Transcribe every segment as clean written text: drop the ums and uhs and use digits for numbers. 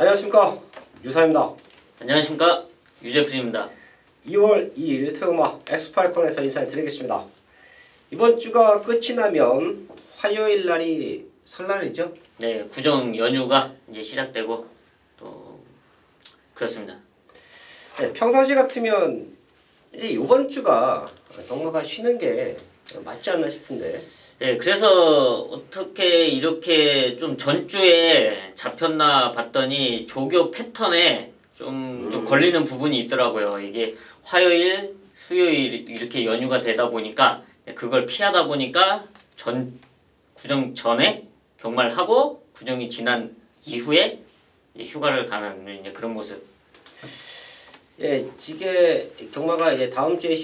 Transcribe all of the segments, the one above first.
안녕하십니까, 유사입니다. 안녕하십니까, 유재필입니다. 2월 2일 태우마 엑스파일콘에서 인사드리겠습니다. 이번 주가 끝이 나면 화요일 날이 설날이죠? 네, 구정 연휴가 이제 시작되고 또 그렇습니다. 네, 평상시 같으면 이제 이번 주가 경마가 쉬는 게 맞지 않나 싶은데. 네, 그래서 어떻게 이렇게 좀 전주에 잡혔나 봤더니 조교 패턴에 좀 걸리는 부분이 있더라고요. 이게 화요일, 수요일 이렇게 연휴가 되다 보니까 그걸 피하다 보니까 구정 전에 경마를 구정이 지난 이후에 휴가를 가는 이제 그런 모습. 예, 이게 경마가 이제 다음 주에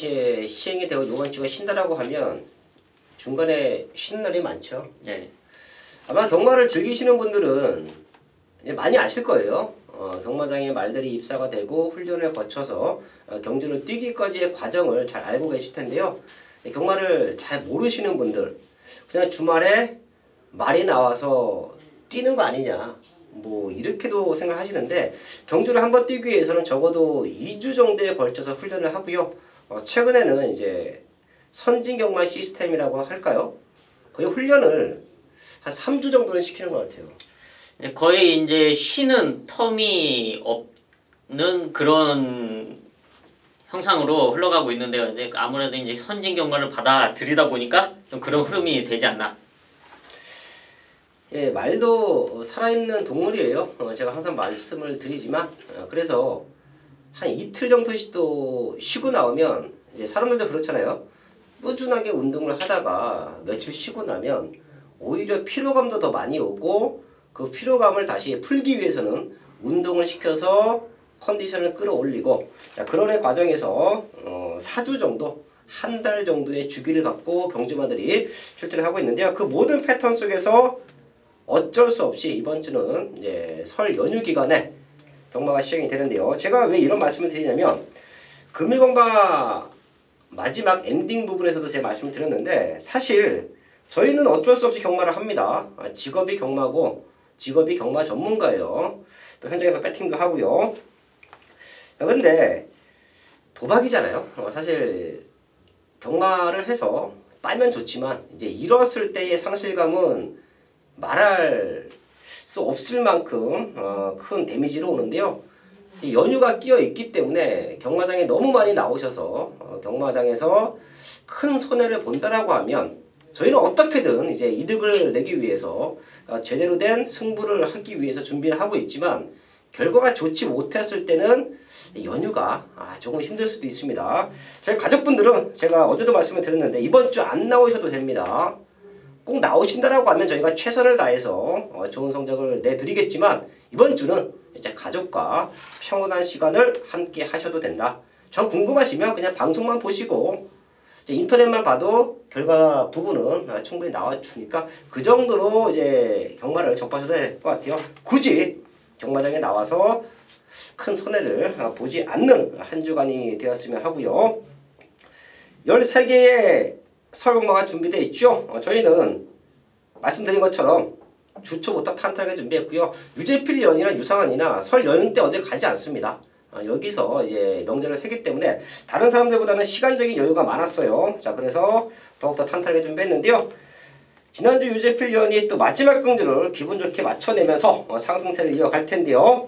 시행이 되고 이번 주가 쉰다라고 하면 중간에 쉬는 날이 많죠. 네. 아마 경마를 즐기시는 분들은 이제 많이 아실 거예요. 경마장에 말들이 입사가 되고 훈련을 거쳐서 경주를 뛰기까지의 과정을 잘 알고 계실 텐데요. 경마를 잘 모르시는 분들, 그냥 주말에 말이 나와서 뛰는 거 아니냐, 뭐 이렇게도 생각하시는데, 경주를 한번 뛰기 위해서는 적어도 2주 정도에 걸쳐서 훈련을 하고요. 최근에는 이제 선진경마 시스템이라고 할까요? 거의 훈련을 한 3주 정도는 시키는 것 같아요. 거의 이제 쉬는 텀이 없는 그런 형상으로 흘러가고 있는데요. 근데 아무래도 이제 선진 경마를 받아들이다 보니까 좀 그런 흐름이 되지 않나. 예, 말도 살아있는 동물이에요. 제가 항상 말씀을 드리지만, 그래서 한 이틀 정도 쉬고 나오면, 이제 사람들도 그렇잖아요. 꾸준하게 운동을 하다가 며칠 쉬고 나면 오히려 피로감도 더 많이 오고, 그 피로감을 다시 풀기 위해서는 운동을 시켜서 컨디션을 끌어올리고, 그런 과정에서 4주 정도, 한 달 정도의 주기를 갖고 경주마들이 출전을 하고 있는데요. 그 모든 패턴 속에서 어쩔 수 없이 이번 주는 이제 설 연휴 기간에 경마가 시행이 되는데요. 제가 왜 이런 말씀을 드리냐면, 금일경마 마지막 엔딩 부분에서도 제가 말씀을 드렸는데, 사실 저희는 어쩔 수 없이 경마를 합니다. 직업이 경마고 직업이 경마 전문가예요. 또 현장에서 배팅도 하고요. 근데 도박이잖아요. 사실 경마를 해서 따면 좋지만 이제 잃었을 때의 상실감은 말할 수 없을 만큼 큰 데미지로 오는데요. 연휴가 끼어 있기 때문에 경마장에 너무 많이 나오셔서 경마장에서 큰 손해를 본다라고 하면 저희는 어떻게든 이제 이득을 내기 위해서 제대로 된 승부를 하기 위해서 준비를 하고 있지만, 결과가 좋지 못했을 때는 연휴가 조금 힘들 수도 있습니다. 저희 가족분들은 제가 어제도 말씀을 드렸는데 이번 주 안 나오셔도 됩니다. 꼭 나오신다라고 하면 저희가 최선을 다해서 좋은 성적을 내드리겠지만, 이번 주는 이제 가족과 평온한 시간을 함께 하셔도 된다. 전 궁금하시면 그냥 방송만 보시고 이제 인터넷만 봐도 결과 부분은 충분히 나와주니까 그 정도로 이제 경마를 접하셔도 될 것 같아요. 굳이 경마장에 나와서 큰 손해를 보지 않는 한 주간이 되었으면 하고요. 13개의 설경마가 준비되어 있죠. 저희는 말씀드린 것처럼 주초부터 탄탄하게 준비했고요. 유재필 연이나 유상환이나 설 연휴 때 어디 가지 않습니다. 여기서 이제 명절을 세기 때문에 다른 사람들보다는 시간적인 여유가 많았어요. 자, 그래서 더욱더 탄탄하게 준비했는데요. 지난주 유재필 연이 또 마지막 경주를 기분 좋게 맞춰내면서 상승세를 이어갈 텐데요.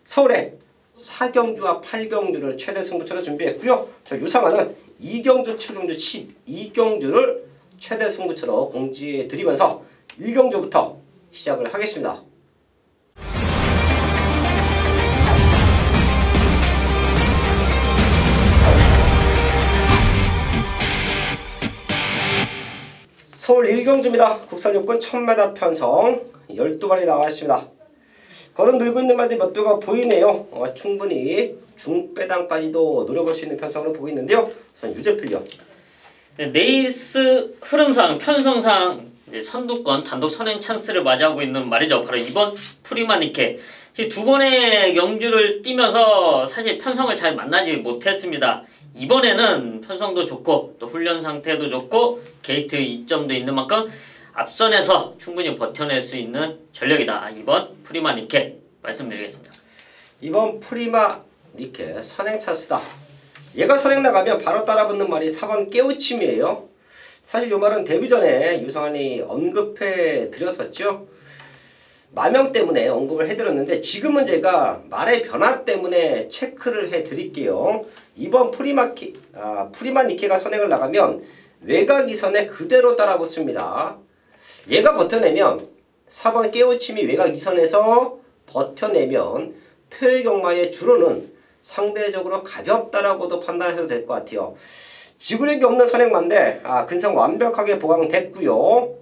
서울에 4경주와 8경주를 최대 승부처로 준비했고요. 저 유상환은 2경주, 7경주, 12경주를 최대 승부처로 공지해 드리면서 1경주부터 시작을 하겠습니다. 서울 1경주입니다. 국산 요건 1000m 편성 12마리 나왔습니다. 걸음 늘고 있는 말들이 몇 두가 보이네요. 충분히 중배당까지도 노려볼 수 있는 편성으로 보고 있는데요. 우선 유재필요. 레이스 흐름상, 편성상 선두권 단독 선행 찬스를 맞이하고 있는 말이죠. 바로 이번 프리마니케. 두 번의 경주를 뛰면서 사실 편성을 잘 만나지 못했습니다. 이번에는 편성도 좋고 또 훈련 상태도 좋고 게이트 이점도 있는 만큼 앞선에서 충분히 버텨낼 수 있는 전력이다. 이번 프리마니케 말씀드리겠습니다. 이번 프리마 니케 선행 찬스다. 얘가 선행 나가면 바로 따라붙는 말이 4번 깨우침이에요. 사실 이 말은 데뷔 전에 유성환이 언급해 드렸었죠. 마명 때문에 언급을 해드렸는데 지금은 제가 말의 변화 때문에 체크를 해드릴게요. 이번 프리마 니케가 선행을 나가면 외곽 이선에 그대로 따라붙습니다. 얘가 버텨내면 4번 깨우침이 외곽 이선에서 버텨내면 퇴역마의 주로는 상대적으로 가볍다라고도 판단해도 될 것 같아요. 지구력이 없는 선행마인데 근성 완벽하게 보강됐고요.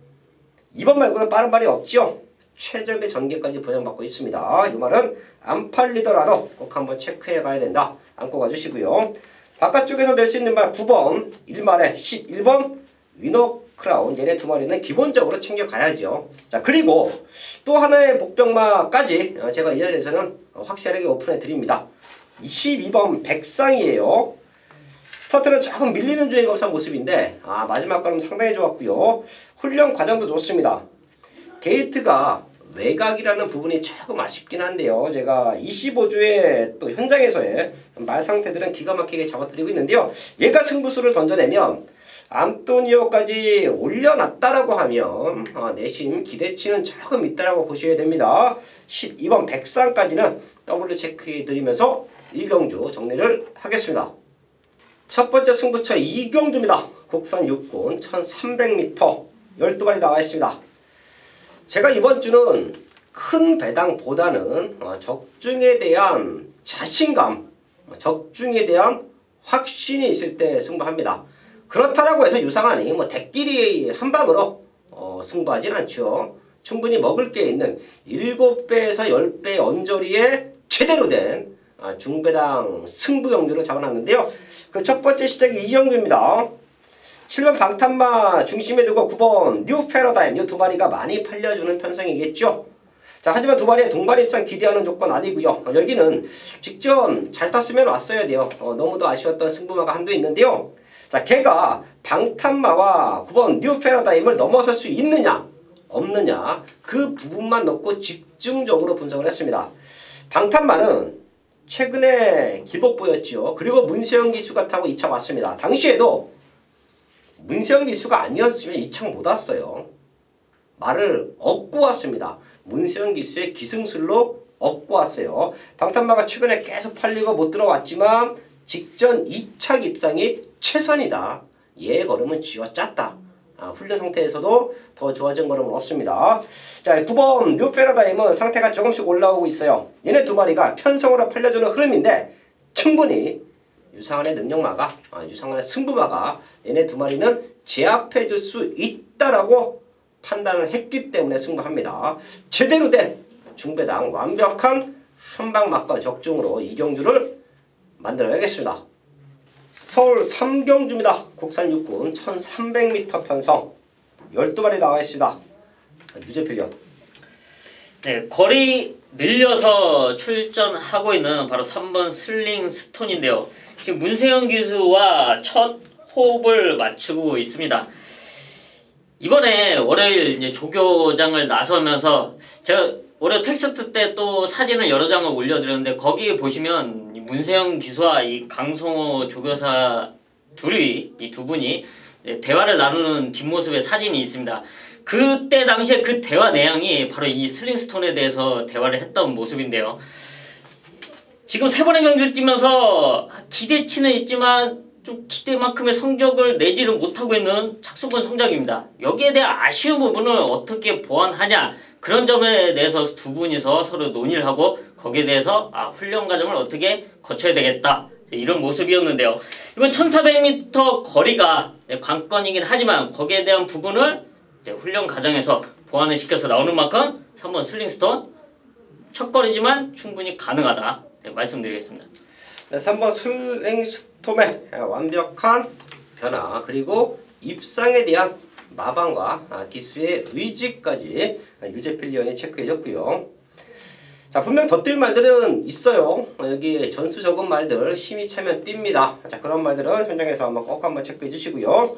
이번 말고는 빠른 발이 없죠. 최적의 전개까지 보장받고 있습니다. 이 말은 안 팔리더라도 꼭 한번 체크해 가야 된다. 안고 가주시고요. 바깥쪽에서 낼 수 있는 말 9번, 1말에 11번 위너 크라운 얘네 두 마리는 기본적으로 챙겨가야죠. 자, 그리고 또 하나의 복병마까지 제가 이 자리에서는 확실하게 오픈해 드립니다. 22번 백상이에요. 스타트는 조금 밀리는 주행 검사 모습인데 마지막 걸음 상당히 좋았고요. 훈련 과정도 좋습니다. 게이트가 외곽이라는 부분이 조금 아쉽긴 한데요. 제가 25주의 또 현장에서의 말 상태들은 기가 막히게 잡아드리고 있는데요. 얘가 승부수를 던져내면 안토니오까지 올려놨다라고 하면 내심 기대치는 조금 있다라고 보셔야 됩니다. 12번 백상까지는 W 체크해드리면서 1경주 정리를 하겠습니다. 첫 번째 승부처 이경주입니다. 국산 육군 1300m 12발이 나와 있습니다. 제가 이번 주는 큰 배당보다는 적중에 대한 자신감, 적중에 대한 확신이 있을 때 승부합니다. 그렇다라고 해서 유상환이 대끼리 한 방으로 승부하진 않죠. 충분히 먹을 게 있는 7배에서 10배 언저리에 제대로 된 중배당 승부 경주를 잡아놨는데요. 그 첫 번째 시작이 이경주입니다. 7번 방탄마 중심에 두고 9번 뉴 패러다임 이 두 마리가 많이 팔려주는 편성이겠죠. 자, 하지만 두 마리의 동반 입상 기대하는 조건 아니고요. 여기는 직전 잘 탔으면 왔어야 돼요. 너무도 아쉬웠던 승부마가 한두 있는데요. 자, 걔가 방탄마와 9번 뉴 패러다임을 넘어설 수 있느냐 없느냐 그 부분만 놓고 집중적으로 분석을 했습니다. 방탄마는 최근에 기복보였죠. 그리고 문세영 기수가 타고 2차 왔습니다. 당시에도 문세영 기수가 아니었으면 2차 못 왔어요. 말을 얻고 왔습니다. 문세영 기수의 기승술로 얻고 왔어요. 방탄마가 최근에 계속 팔리고 못 들어왔지만 직전 2차 입장이 최선이다. 얘의 걸음은 쥐어짰다. 훈련 상태에서도 더 좋아진 걸음은 없습니다. 자, 9번 뉴 패러다임은 상태가 조금씩 올라오고 있어요. 얘네 두 마리가 편성으로 팔려주는 흐름인데 충분히 유상환의 능력마가, 유상환의 승부마가 얘네 두 마리는 제압해줄 수 있다라고 판단을 했기 때문에 승부합니다. 제대로 된 중배당 완벽한 한방막과 적중으로 이경주를 만들어야겠습니다. 서울 3경주입니다. 국산 육군 1300m 편성 12발이 나와 있습니다. 유재필련. 네, 거리 늘려서 출전하고 있는 바로 3번 슬링 스톤인데요. 지금 문세영 기수와 첫 호흡을 맞추고 있습니다. 이번에 월요일 이제 조교장을 나서면서 제가 월요 텍스트 때 또 사진을 여러 장을 올려드렸는데 거기에 보시면 문세영 기수와 이 강성호 조교사 이 두 분이 대화를 나누는 뒷모습의 사진이 있습니다. 그때 당시에 그 대화 내용이 바로 이 슬링스톤에 대해서 대화를 했던 모습인데요. 지금 세 번의 경기를 뛰면서 기대치는 있지만 좀 기대만큼의 성적을 내지를 못하고 있는 착수군 성적입니다. 여기에 대한 아쉬운 부분을 어떻게 보완하냐 그런 점에 대해서 두 분이서 서로 논의를 하고 거기에 대해서 훈련 과정을 어떻게 거쳐야 되겠다 이런 모습이었는데요. 이번 1400m 거리가 관건이긴 하지만 거기에 대한 부분을 훈련 과정에서 보완을 시켜서 나오는 만큼 3번 슬링스톤 첫 거리지만 충분히 가능하다 말씀드리겠습니다. 네, 3번 슬링스톰의 완벽한 변화 그리고 입상에 대한 마방과 기수의 의지까지 유재필리언이 체크해줬고요. 자, 분명 덧뛸 말들은 있어요. 여기 전수 적은 말들 힘이 차면 뜁니다. 자, 그런 말들은 현장에서 꼭 한번 체크해 주시고요.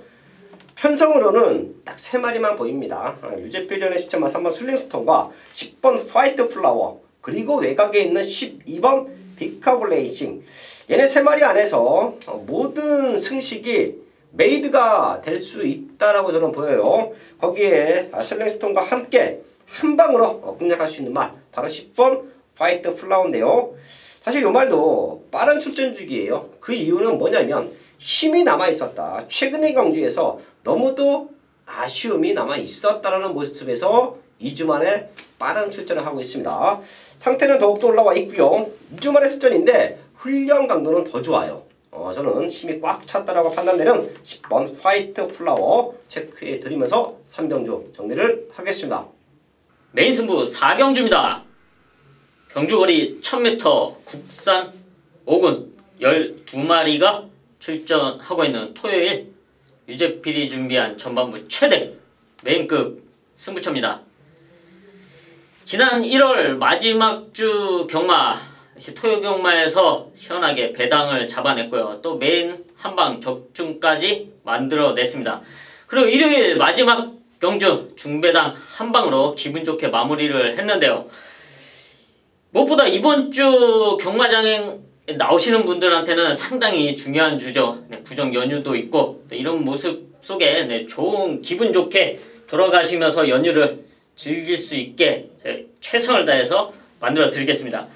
편성으로는 딱 3마리만 보입니다. 유재필리언의 시점만 3번 슬링스톤과 10번 파이트 플라워 그리고 외곽에 있는 12번 비카블레이싱. 얘네 3마리 안에서 모든 승식이 메이드가 될 수 있다라고 저는 보여요. 거기에 슬랭스톤과 함께 한 방으로 공략할 수 있는 말, 바로 10번 화이트 플라워인데요. 사실 이 말도 빠른 출전 주기예요. 그 이유는 뭐냐면 힘이 남아 있었다. 최근의 경주에서 너무도 아쉬움이 남아 있었다라는 모습에서 2주 만에 빠른 출전을 하고 있습니다. 상태는 더욱더 올라와 있고요. 2주 만에 출전인데 훈련 강도는 더 좋아요. 저는 힘이 꽉 찼다라고 판단되는 10번 화이트 플라워 체크해 드리면서 3경주 정리를 하겠습니다. 메인 승부 4경주입니다. 경주거리 1000m 국산 5군 12마리가 출전하고 있는 토요일 유재필이 준비한 전반부 최대 메인급 승부처입니다. 지난 1월 마지막 주 경마 토요 경마에서 시원하게 배당을 잡아냈고요. 또 메인 한방 적중까지 만들어냈습니다. 그리고 일요일 마지막 경주 중배당 한방으로 기분 좋게 마무리를 했는데요. 무엇보다 이번 주 경마장에 나오시는 분들한테는 상당히 중요한 주죠. 구정 연휴도 있고 이런 모습 속에 좋은 기분 좋게 돌아가시면서 연휴를 즐길 수 있게 최선을 다해서 만들어 드리겠습니다.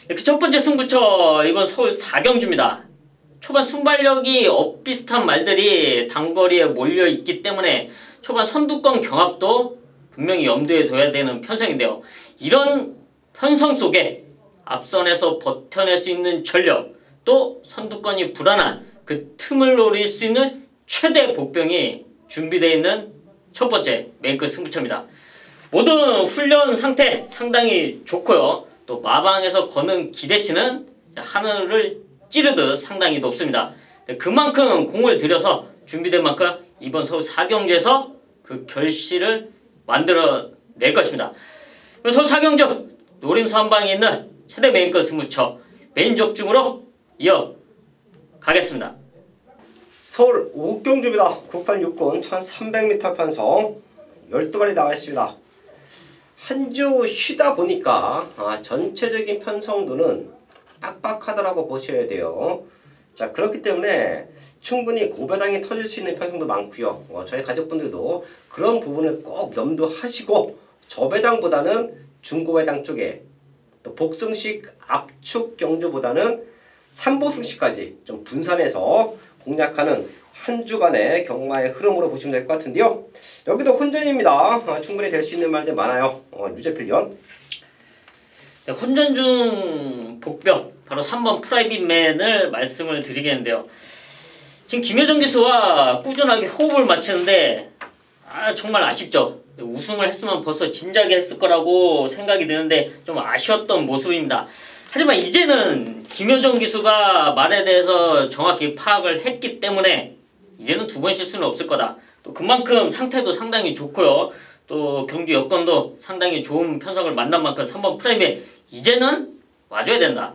그 첫 번째 승부처 이번 서울 4경주입니다. 초반 순발력이 엇비슷한 말들이 단거리에 몰려있기 때문에 초반 선두권 경합도 분명히 염두에 둬야 되는 편성인데요. 이런 편성 속에 앞선에서 버텨낼 수 있는 전력, 또 선두권이 불안한 그 틈을 노릴 수 있는 최대 복병이 준비되어 있는 첫 번째 메인급 승부처입니다. 모든 훈련 상태 상당히 좋고요. 또 마방에서 거는 기대치는 하늘을 찌르듯 상당히 높습니다. 그만큼 공을 들여서 준비된 만큼 이번 서울 4경주에서 그 결실을 만들어낼 것입니다. 서울 4경주 노림수 한방에 있는 최대 메인급 승부처 메인 적중으로 이어가겠습니다. 서울 5경주입니다. 국산 6군 1300m 편성 12마리 나와 있습니다. 한 주 쉬다 보니까 전체적인 편성도는 빡빡하다라고 보셔야 돼요. 자, 그렇기 때문에 충분히 고배당이 터질 수 있는 편성도 많고요. 저희 가족분들도 그런 부분을 꼭 염두하시고 저배당보다는 중고배당 쪽에 또 복승식 압축 경주보다는 3보승식까지 좀 분산해서 공략하는 한 주간의 경마의 흐름으로 보시면 될 것 같은데요. 여기도 혼전입니다. 충분히 될 수 있는 말들 많아요. 유재필련. 혼전 중 복병 바로 3번 프라이빗맨을 말씀을 드리겠는데요. 지금 김효정 기수와 꾸준하게 호흡을 맞추는데 정말 아쉽죠. 우승을 했으면 벌써 진작에 했을 거라고 생각이 드는데 좀 아쉬웠던 모습입니다. 하지만 이제는 김효정 기수가 말에 대해서 정확히 파악을 했기 때문에 이제는 두 번 실수는 없을 거다. 또 그만큼 상태도 상당히 좋고요. 또 경주 여건도 상당히 좋은 편성을 만난 만큼 3번 프라임에 이제는 와줘야 된다.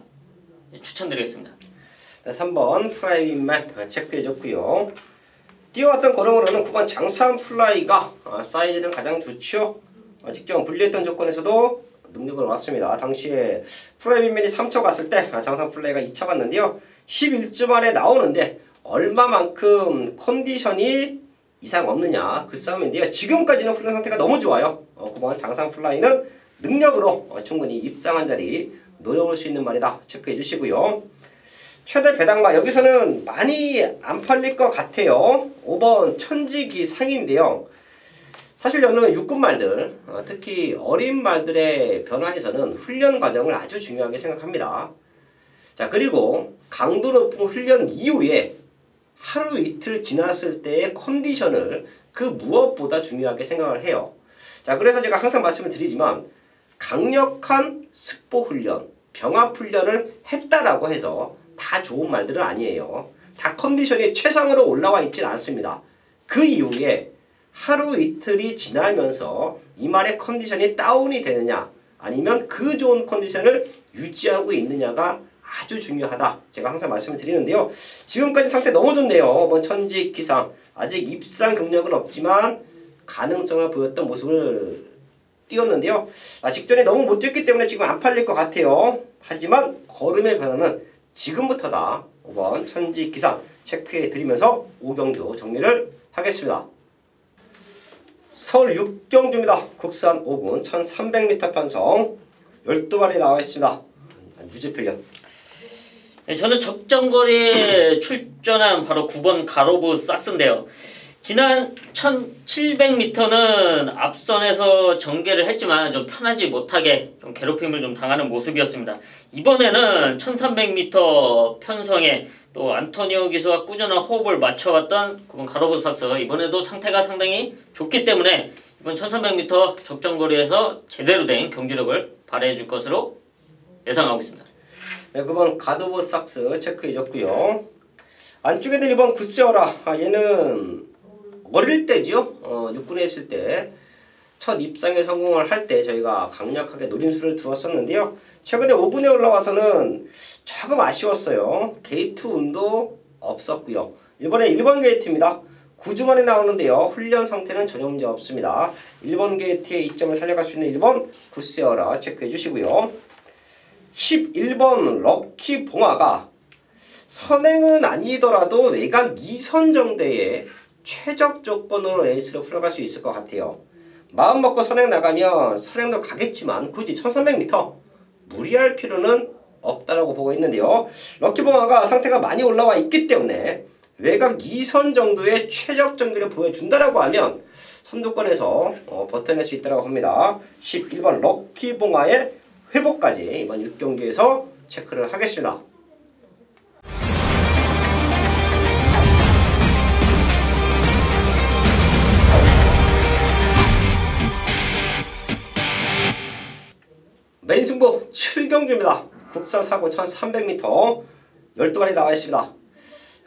추천드리겠습니다. 3번 프라임만 체크해줬고요. 뛰어왔던 걸음으로는 9번 장산 플라이가 사이즈는 가장 좋죠. 직전 불리했던 조건에서도 능력을 왔습니다. 당시에 프라이빗맨이 3차 갔을 때 장산 플라이가 2차 갔는데요. 11주 만에 나오는데 얼마만큼 컨디션이 이상 없느냐 그 싸움인데요. 지금까지는 훈련 상태가 너무 좋아요. 9번 장산 플라이는 능력으로 충분히 입상한 자리 노려볼 수 있는 말이다. 체크해 주시고요. 최대 배당마 여기서는 많이 안 팔릴 것 같아요. 5번 천지기상인데요. 사실 저는 육군 말들, 특히 어린 말들의 변화에서는 훈련 과정을 아주 중요하게 생각합니다. 자, 그리고 강도 높은 훈련 이후에 하루 이틀 지났을 때의 컨디션을 그 무엇보다 중요하게 생각을 해요. 자, 그래서 제가 항상 말씀을 드리지만 강력한 습보 훈련, 병합 훈련을 했다라고 해서 다 좋은 말들은 아니에요. 다 컨디션이 최상으로 올라와 있지는 않습니다. 그 이후에 하루 이틀이 지나면서 이 말의 컨디션이 다운이 되느냐 아니면 그 좋은 컨디션을 유지하고 있느냐가 아주 중요하다. 제가 항상 말씀을 드리는데요. 지금까지 상태 너무 좋네요. 천지기상 아직 입상 경력은 없지만 가능성을 보였던 모습을 뛰었는데요. 직전에 너무 못 뛰었기 때문에 지금 안 팔릴 것 같아요. 하지만 걸음의 변화는 지금부터다. 5번 천지기상 체크해 드리면서 5경주 정리를 하겠습니다. 서울 6경주입니다. 국산 5군 1300m 편성 12마리 나와 있습니다. 유지필련. 네, 저는 적정거리에 출전한 바로 9번 가로브 삭스인데요. 지난 1700m는 앞선에서 전개를 했지만 좀 편하지 못하게 좀 괴롭힘을 좀 당하는 모습이었습니다. 이번에는 1300m 편성에 또 안토니오 기수와 꾸준한 호흡을 맞춰왔던 9번 가로브 삭스, 이번에도 상태가 상당히 좋기 때문에 이번 1300m 적정거리에서 제대로 된 경주력을 발휘해줄 것으로 예상하고 있습니다. 네, 9번 가로브 삭스 체크해줬고요. 안쪽에는 2번 굿세어라. 얘는 어릴 때죠. 육군에 있을 때 첫 입상에 성공을 할 때 저희가 강력하게 노림수를 두었었는데요. 최근에 5군에 올라와서는 조금 아쉬웠어요. 게이트 운도 없었고요. 이번에 1번 게이트입니다. 9주 만에 나오는데요. 훈련 상태는 전혀 문제 없습니다. 1번 게이트의 이점을 살려갈 수 있는 1번 굿세어라 체크해 주시고요. 11번 럭키 봉화가 선행은 아니더라도 외곽 2선 정도의 최적 조건으로 레이스를 풀어갈 수 있을 것 같아요. 마음 먹고 선행 나가면 선행도 가겠지만 굳이 1300m 무리할 필요는 없다라고 보고 있는데요. 럭키봉화가 상태가 많이 올라와 있기 때문에 외곽 2선 정도의 최적 전기를 보여준다라고 하면 선두권에서 버텨낼 수 있다고 합니다. 11번 럭키봉화의 회복까지 이번 6경기에서 체크를 하겠습니다. 메인 승부 7경주입니다. 국산 사고 1300m 12마리 나와 있습니다.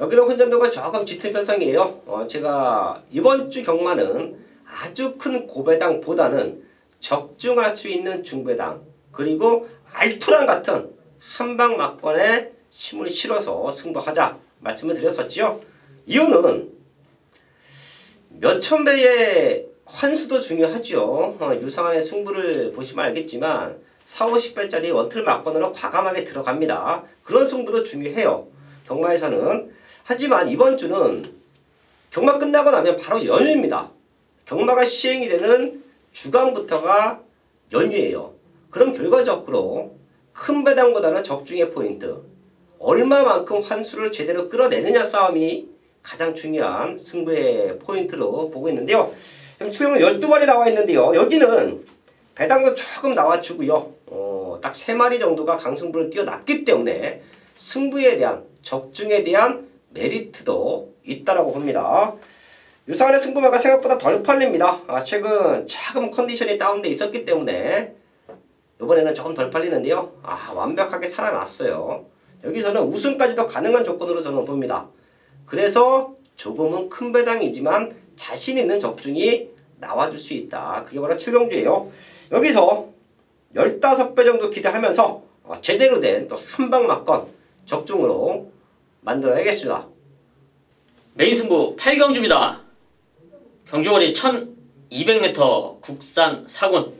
여기는 혼전도가 조금 짙은 편성이에요. 제가 이번 주 경마는 아주 큰 고배당보다는 적중할 수 있는 중배당 그리고 알토란 같은 한방 막건에 힘을 실어서 승부하자 말씀을 드렸었죠. 이유는 몇천 배의 환수도 중요하죠. 유상한의 승부를 보시면 알겠지만 40~50배짜리 원틀 막건으로 과감하게 들어갑니다. 그런 승부도 중요해요. 경마에서는. 하지만 이번 주는 경마 끝나고 나면 바로 연휴입니다. 경마가 시행이 되는 주간부터가 연휴예요. 그럼 결과적으로 큰 배당보다는 적중의 포인트, 얼마만큼 환수를 제대로 끌어내느냐 싸움이 가장 중요한 승부의 포인트로 보고 있는데요. 지금 12마리 나와 있는데요. 여기는 배당도 조금 나와주고요. 딱 3마리 정도가 강승부를 뛰어났기 때문에 승부에 대한 적중에 대한 메리트도 있다라고 봅니다. 유상한의 승부마가 생각보다 덜 팔립니다. 최근 조금 컨디션이 다운돼 있었기 때문에 이번에는 조금 덜 팔리는데요. 완벽하게 살아났어요. 여기서는 우승까지도 가능한 조건으로 저는 봅니다. 그래서 조금은 큰 배당이지만 자신 있는 적중이 나와줄 수 있다. 그게 바로 7경주예요. 여기서 15배 정도 기대하면서 제대로 된 또 한방 막건 적중으로 만들어야겠습니다. 메인 승부 8경주입니다. 경주거리 1200m 국산 사군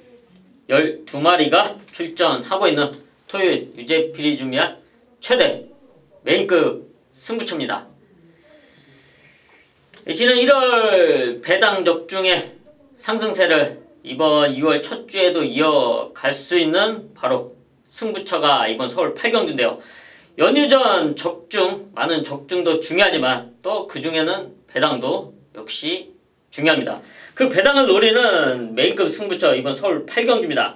12마리가 출전하고 있는 토요일 유재필이 준비한 최대 메인급 승부처입니다. 지난 1월 배당 적중의 상승세를 이번 2월 첫 주에도 이어갈 수 있는 바로 승부처가 이번 서울 8경주인데요. 연휴 전 적중, 많은 적중도 중요하지만 또 그 중에는 배당도 역시 중요합니다. 그 배당을 노리는 메인급 승부처 이번 서울 8경주입니다.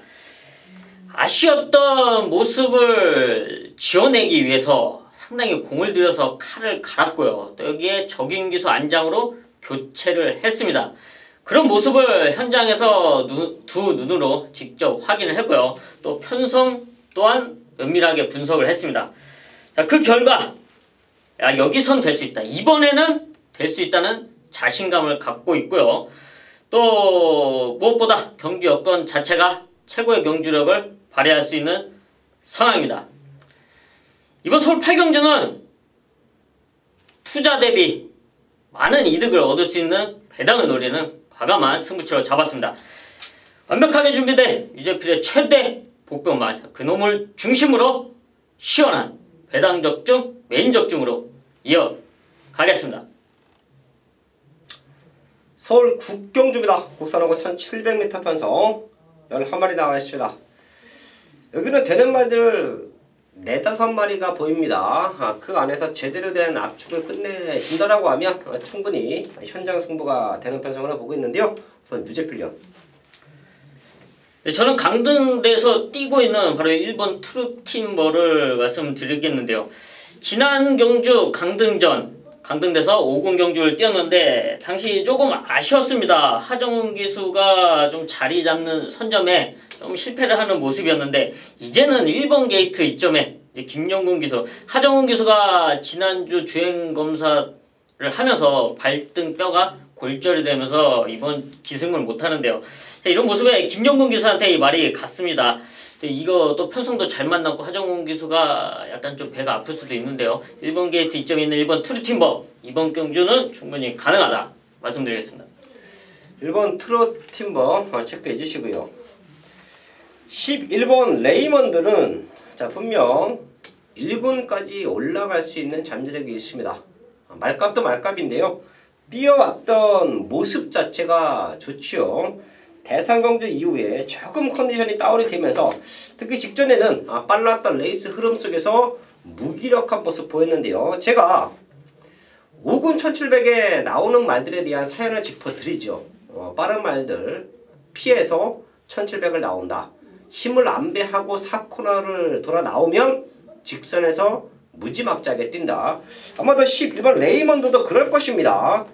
아쉬웠던 모습을 지어내기 위해서 상당히 공을 들여서 칼을 갈았고요. 또 여기에 적임기수 안장으로 교체를 했습니다. 그런 모습을 현장에서 두 눈으로 직접 확인을 했고요. 또 편성 또한 면밀하게 분석을 했습니다. 자, 그 결과 여기선 될 수 있다. 이번에는 될 수 있다는 자신감을 갖고 있고요. 또 무엇보다 경주 여건 자체가 최고의 경주력을 발휘할 수 있는 상황입니다. 이번 서울 8경주는 투자 대비 많은 이득을 얻을 수 있는 배당을 노리는 과감한 승부처를 잡았습니다. 완벽하게 준비된 유재필의 최대 복병마, 그놈을 중심으로 시원한 배당 적중, 메인 적중으로 이어가겠습니다. 서울 국경주입니다. 국산하고 1700m 편성 11마리 나와 있습니다. 여기는 되는 말들 4-5마리가 보입니다. 그 안에서 제대로 된 압축을 끝내준다라고 하면 충분히 현장 승부가 되는 편성으로 보고 있는데요. 우선 유재필련. 네, 저는 강등대에서 뛰고 있는 바로 1번 트루팀버를 말씀드리겠는데요. 지난 경주 강등대에서 5군 경주를 뛰었는데 당시 조금 아쉬웠습니다. 하정훈 기수가 좀 자리 잡는 선점에 좀 실패를 하는 모습이었는데, 이제는 1번 게이트 이점에 이제 김영gun 기수, 하정훈 기수가 지난주 주행 검사를 하면서 발등뼈가 골절이 되면서 이번 기승을 못하는데요. 이런 모습에 김영gun 기수한테 이 말이 갔습니다. 이거 또 편성도 잘 만났고 하정훈 기수가 약간 좀 배가 아플 수도 있는데요. 1번 게이트 이점에 있는 1번 트루팀버, 이번 경주는 충분히 가능하다 말씀드리겠습니다. 1번 트루팀버 체크해 주시고요. 11번 레이먼드는 분명 1군까지 올라갈 수 있는 잠재력이 있습니다. 말값도 말값인데요. 뛰어왔던 모습 자체가 좋지요. 대상경주 이후에 조금 컨디션이 다운이 되면서 특히 직전에는 빨랐던 레이스 흐름 속에서 무기력한 모습 보였는데요. 제가 5군 1700에 나오는 말들에 대한 사연을 짚어드리죠. 빠른 말들 피해서 1700을 나온다. 힘을 안배하고 4코너를 돌아 나오면 직선에서 무지막지하게 뛴다. 아마도 11번 레이먼드도 그럴 것입니다.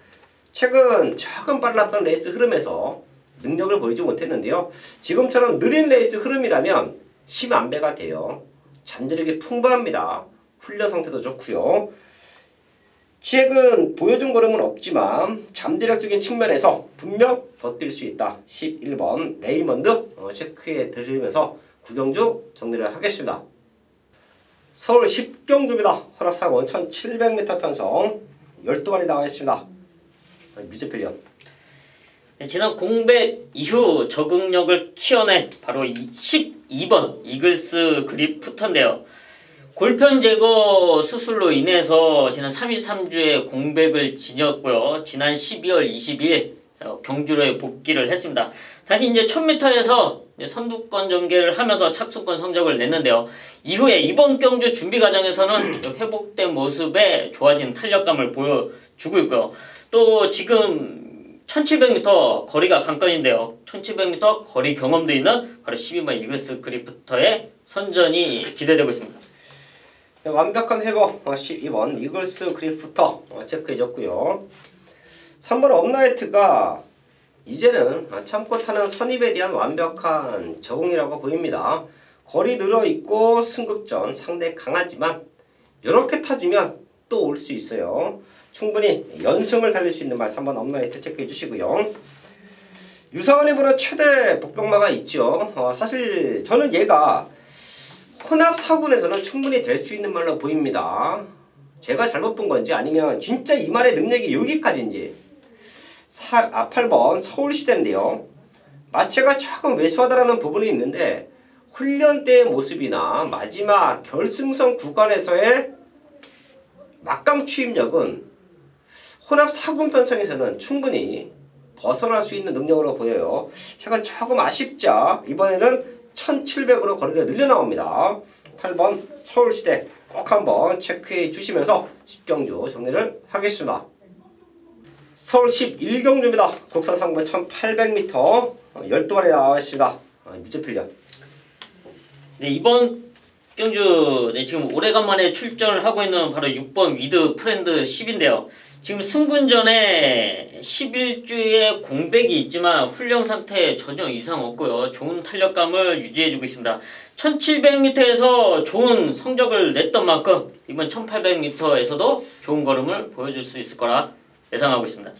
최근 조금 빨랐던 레이스 흐름에서 능력을 보이지 못했는데요. 지금처럼 느린 레이스 흐름이라면 힘 안배가 돼요. 잠재력이 풍부합니다. 훈련 상태도 좋고요. 최근 보여준 걸음은 없지만 잠재력적인 측면에서 분명 더 뛸 수 있다. 11번 레이먼드 체크해 드리면서 구경주 정리를 하겠습니다. 서울 10경주입니다. 허락사건 1700m 편성 12마리 나와 있습니다. 유재필련. 네, 지난 공백 이후 적응력을 키워낸 바로 12번 이글스 그리프터인데요. 골편 제거 수술로 인해서 지난 33주에 공백을 지녔고요. 지난 12월 22일 경주로에 복귀를 했습니다. 다시 이제 1000m에서 선두권 전개를 하면서 착수권 성적을 냈는데요. 이후에 이번 경주 준비 과정에서는 회복된 모습에 좋아진 탄력감을 보여주고 있고요. 또 지금 1700m 거리가 관건인데요. 1700m 거리 경험도 있는 바로 12번 이글스 그리프터의 선전이 기대되고 있습니다. 네, 완벽한 회복 12번 이글스 그리프터 체크해줬고요. 3번 업라이트가 이제는 참고 타는 선입에 대한 완벽한 적응이라고 보입니다. 거리 늘어있고 승급전 상대 강하지만 이렇게 타주면 또 올 수 있어요. 충분히 연승을 달릴 수 있는 말 3번 업라이트 체크해 주시고요. 유상원 이브로 최대 복병마가 있죠. 사실 저는 얘가 혼합 4군에서는 충분히 될 수 있는 말로 보입니다. 제가 잘못 본 건지 아니면 진짜 이 말의 능력이 여기까지인지. 8번 서울시대인데요. 마체가 조금 왜소하다라는 부분이 있는데 훈련 때의 모습이나 마지막 결승선 구간에서의 막강 취입력은 혼합 4군 편성에서는 충분히 벗어날 수 있는 능력으로 보여요. 제가 조금 아쉽죠. 이번에는 1700으로 거리를 늘려 나옵니다. 8번 서울시대 꼭 한번 체크해 주시면서 10경주 정리를 하겠습니다. 서울 11경주입니다. 국산 상부 1800m 12마리 나와 있습니다. 유재필련. 네, 이번 경주 지금 오래간만에 출전을 하고 있는 바로 6번 위드 프렌드 10인데요. 지금 승군전에 11주의 공백이 있지만 훈련 상태에 전혀 이상 없고요. 좋은 탄력감을 유지해주고 있습니다. 1700m에서 좋은 성적을 냈던 만큼 이번 1800m에서도 좋은 걸음을 보여줄 수 있을 거라 예상하고 있습니다.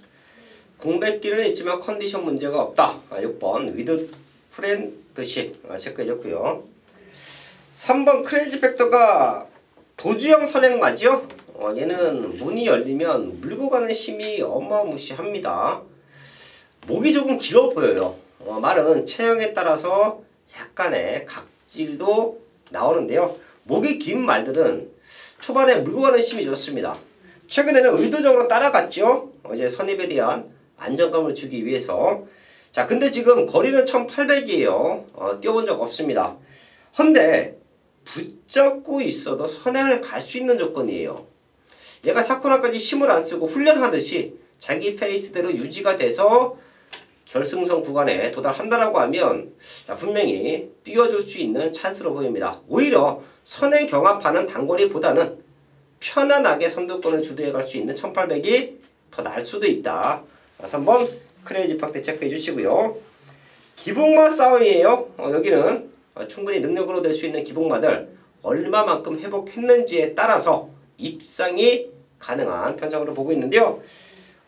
공백기는 있지만 컨디션 문제가 없다. 6번 위드 프렌드 10 체크해줬고요. 3번 크레이지 팩터가 도주형 선행마죠. 얘는 문이 열리면 물고 가는 힘이 어마무시합니다. 목이 조금 길어 보여요. 말은 체형에 따라서 약간의 각질도 나오는데요. 목이 긴 말들은 초반에 물고 가는 힘이 좋습니다. 최근에는 의도적으로 따라갔죠. 이제 선입에 대한 안정감을 주기 위해서. 자, 근데 지금 거리는 1800이에요. 뛰어본 적 없습니다. 헌데 붙잡고 있어도 선행을 갈 수 있는 조건이에요. 얘가 4코너까지 힘을 안 쓰고 훈련하듯이 자기 페이스대로 유지가 돼서 결승선 구간에 도달한다라고 하면 분명히 뛰어줄 수 있는 찬스로 보입니다. 오히려 선행 경합하는 단거리보다는 편안하게 선두권을 주도해 갈 수 있는 1800이 더 나을 수도 있다. 그래서 한번 크레이지 팍대 체크해 주시고요. 기복마 싸움이에요. 여기는 충분히 능력으로 될 수 있는 기복마들 얼마만큼 회복했는지에 따라서 입상이 가능한 편성으로 보고 있는데요.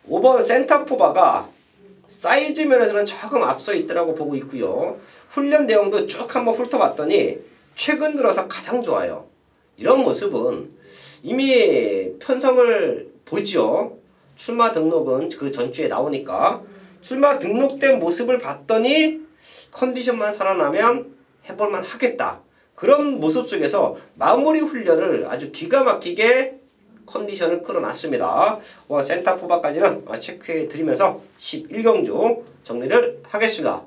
5번 센터포바가 사이즈 면에서는 조금 앞서 있더라고 보고 있고요. 훈련 내용도 쭉 한번 훑어봤더니 최근 들어서 가장 좋아요. 이런 모습은 이미 편성을 보죠. 출마 등록은 그 전주에 나오니까 출마 등록된 모습을 봤더니 컨디션만 살아나면 해볼만 하겠다. 그런 모습 속에서 마무리 훈련을 아주 기가 막히게 컨디션을 끌어놨습니다. 센터포바까지는 체크해 드리면서 11경주 정리를 하겠습니다.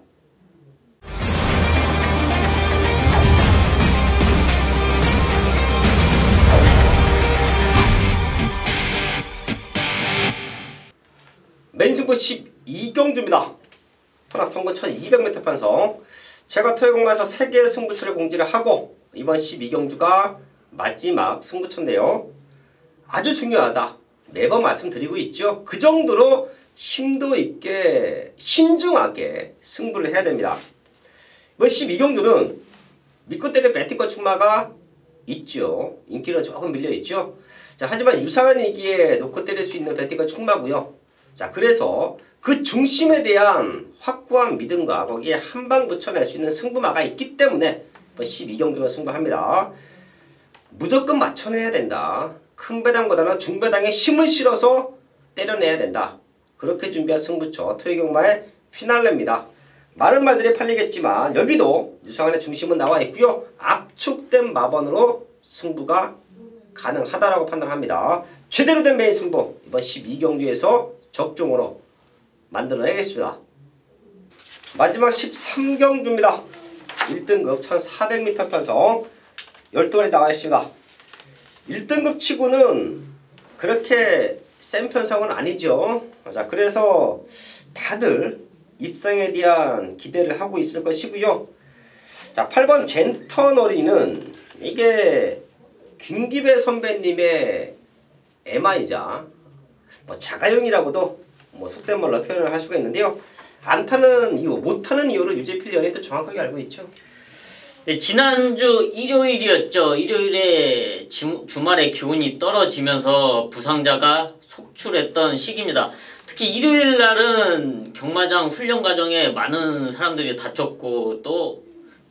메인 승부 12경주입니다. 토락 선거 1200m 편성. 제가 토요공에서 3개의 승부처를 공지를 하고 이번 12경주가 마지막 승부처인데요. 아주 중요하다. 매번 말씀드리고 있죠. 그 정도로 심도 있게 신중하게 승부를 해야 됩니다. 이번 12경주는 믿고 때릴 배팅과 출마가 있죠. 인기는 조금 밀려있죠. 자, 하지만 유사한 이기에 놓고 때릴 수 있는 배팅과 출마고요. 자, 그래서 그 중심에 대한 확고한 믿음과 거기에 한 방 붙여낼 수 있는 승부마가 있기 때문에 12경주로 승부합니다. 무조건 맞춰내야 된다. 큰 배당보다는 중배당에 힘을 실어서 때려내야 된다. 그렇게 준비한 승부처 토요경마의 피날레입니다. 많은 말들이 팔리겠지만 여기도 유상한의 중심은 나와 있고요. 압축된 마번으로 승부가 가능하다라고 판단합니다. 제대로 된 메인 승부 이번 12경주에서 적중으로 만들어내겠습니다. 마지막 13경주입니다. 1등급 1400m 편성 12월에 나와 있습니다. 1등급 치고는 그렇게 센 편성은 아니죠. 자, 그래서 다들 입상에 대한 기대를 하고 있을 것이고요. 자, 8번 젠터너리는 이게 김기배 선배님의 애마이자 자가용이라고도 속된 말로 표현을 할 수가 있는데요. 안 타는 이유, 못 타는 이유를 유재필 연예인도 정확하게 알고 있죠. 네, 지난주 일요일이었죠. 일요일에 주말에 기온이 떨어지면서 부상자가 속출했던 시기입니다. 특히 일요일 날은 경마장 훈련 과정에 많은 사람들이 다쳤고 또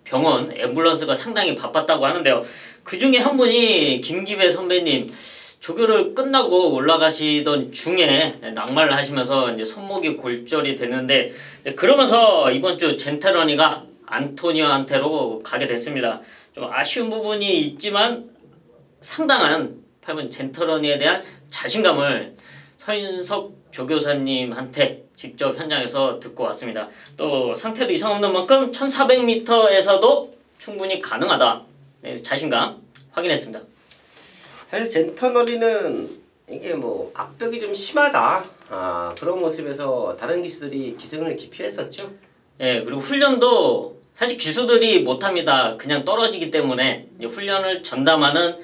병원 앰뷸런스가 상당히 바빴다고 하는데요. 그 중에 한 분이 김기배 선배님 조교를 끝나고 올라가시던 중에 낙마를 하시면서 이제 손목이 골절이 됐는데 그러면서 이번 주 젠테러니가 안토니오한테로 가게 됐습니다. 좀 아쉬운 부분이 있지만 상당한 8번 젠터러니에 대한 자신감을 서인석 조교사님한테 직접 현장에서 듣고 왔습니다. 또 상태도 이상 없는 만큼 1400m에서도 충분히 가능하다. 네, 자신감 확인했습니다. 사실 젠터너리는 이게 악벽이 좀 심하다. 그런 모습에서 다른 기수들이 기승을 기피했었죠. 예, 그리고 훈련도 사실 기수들이 못합니다. 그냥 떨어지기 때문에 이제 훈련을 전담하는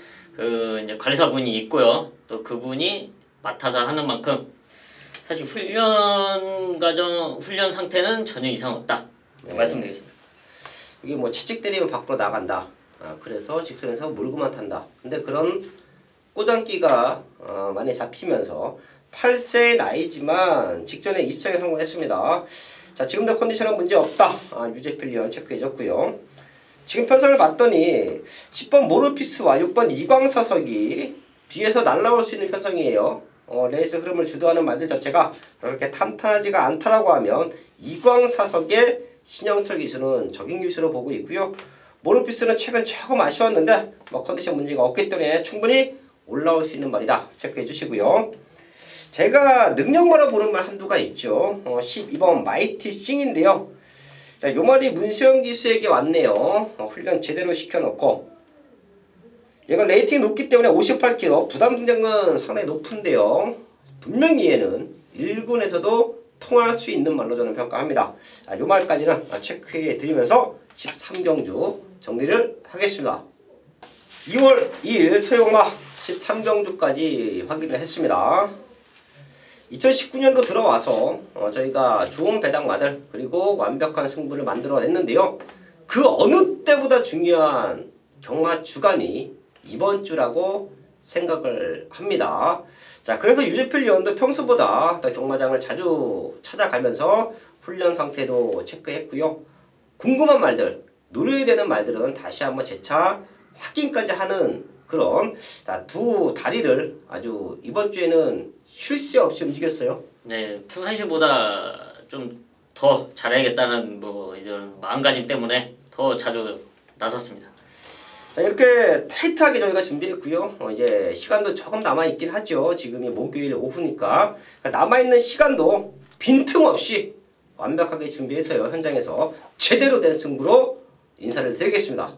이제 관리사분이 있고요. 또 그분이 맡아서 하는 만큼 사실 훈련 상태는 전혀 이상 없다. 네. 말씀드리겠습니다. 이게 채찍 때리면 밖으로 나간다. 그래서 직선에서 몰고만 탄다. 근데 그런 꼬장기가 많이 잡히면서 8세의 나이지만 직전에 입상에 성공했습니다. 자, 지금도 컨디션은 문제 없다. 유재필 위원 체크해줬고요. 지금 편성을 봤더니 10번 모르피스와 6번 이광사석이 뒤에서 날라올 수 있는 편성이에요. 레이스 흐름을 주도하는 말들 자체가 그렇게 탄탄하지가 않다라고 하면 이광사석의 신영철 기수는 적임 기수로 보고 있고요. 모르피스는 최근 조금 아쉬웠는데 뭐 컨디션 문제가 없기 때문에 충분히 올라올 수 있는 말이다. 체크해 주시고요. 제가 능력마로 보는 말 한두가 있죠. 12번 마이티 싱인데요. 자, 요 말이 문수영 기수에게 왔네요. 훈련 제대로 시켜놓고 얘가 레이팅이 높기 때문에 58kg 부담 성장은 상당히 높은데요. 분명히 얘는 1군에서도 통할 수 있는 말로 저는 평가합니다. 요 말까지는 체크해 드리면서 13경주 정리를 하겠습니다. 2월 2일 토요일마 13경주까지 확인을 했습니다. 2019년도 들어와서 저희가 좋은 배당마들 그리고 완벽한 승부를 만들어냈는데요. 그 어느 때보다 중요한 경마 주간이 이번 주라고 생각을 합니다. 자, 그래서 유재필 위원도 평소보다 더 경마장을 자주 찾아가면서 훈련 상태도 체크했고요. 궁금한 말들, 노려야 되는 말들은 다시 한번 재차 확인까지 하는 그런 두 다리를 아주 이번 주에는 쉴 새 없이 움직였어요. 네, 평상시보다 좀 더 잘해야겠다는 뭐 이런 마음가짐 때문에 더 자주 나섰습니다. 자, 이렇게 타이트하게 저희가 준비했고요. 이제 시간도 조금 남아있긴 하죠. 지금이 목요일 오후니까 남아있는 시간도 빈틈없이 완벽하게 준비해서요. 현장에서 제대로 된 승부로 인사를 드리겠습니다.